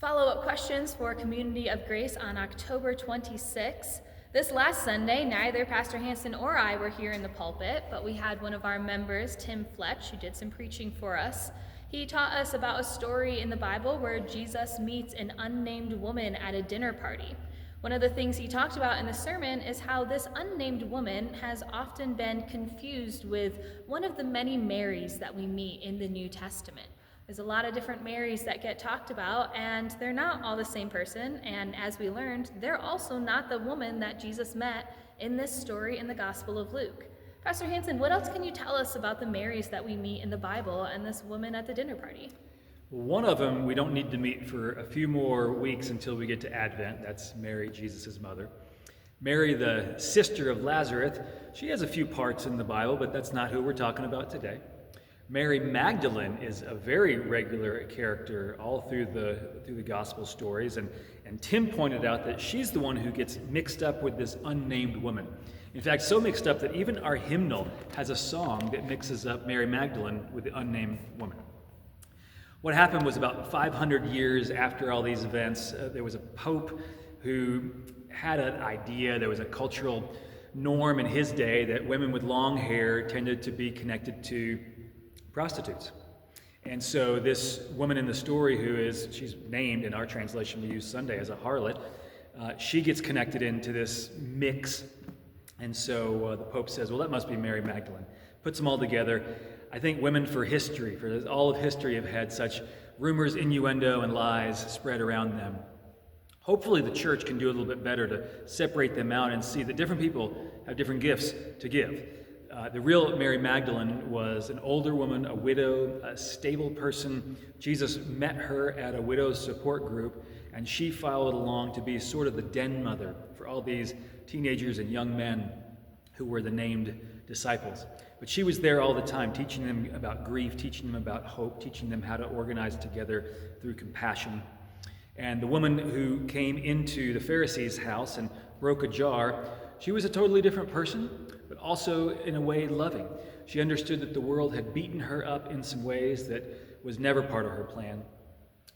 Follow-up questions for Community of Grace on October 26. This last Sunday, neither Pastor Hansen or I were here in the pulpit, but we had one of our members, Tim Fletch, who did some preaching for us. He taught us about a story in the Bible where Jesus meets an unnamed woman at a dinner party. One of the things he talked about in the sermon is how this unnamed woman has often been confused with one of the many Marys that we meet in the New Testament. There's a lot of different Marys that get talked about, and they're not all the same person, and as we learned, they're also not the woman that Jesus met in this story in the Gospel of Luke. Pastor Hansen, what else can you tell us about the Marys that we meet in the Bible and this woman at the dinner party? One of them we don't need to meet for a few more weeks until we get to Advent. That's Mary, Jesus' mother. Mary, the sister of Lazarus, she has a few parts in the Bible, but that's not who we're talking about today. Mary Magdalene is a very regular character all through the gospel stories, and Tim pointed out that she's the one who gets mixed up with this unnamed woman. In fact, so mixed up that even our hymnal has a song that mixes up Mary Magdalene with the unnamed woman. What happened was about 500 years after all these events, there was a pope who had an idea, there was a cultural norm in his day that women with long hair tended to be connected to prostitutes. And so this woman in the story she's named in our translation, we use Sunday, as a harlot, she gets connected into this mix. And so the Pope says, well, that must be Mary Magdalene. Puts them all together. I think women for all of history, have had such rumors, innuendo, and lies spread around them. Hopefully the church can do a little bit better to separate them out and see that different people have different gifts to give. The real Mary Magdalene was an older woman, a widow, a stable person. Jesus met her at a widow's support group, and she followed along to be sort of the den mother for all these teenagers and young men who were the named disciples. But she was there all the time, teaching them about grief, teaching them about hope, teaching them how to organize together through compassion. And the woman who came into the Pharisees' house and broke a jar, she was a totally different person, but also in a way loving. She understood that the world had beaten her up in some ways that was never part of her plan.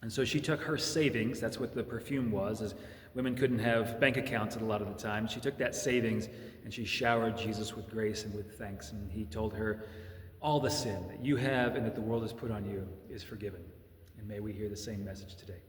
And so she took her savings, that's what the perfume was, as women couldn't have bank accounts a lot of the time. She took that savings and she showered Jesus with grace and with thanks. And he told her, all the sin that you have and that the world has put on you is forgiven. And may we hear the same message today.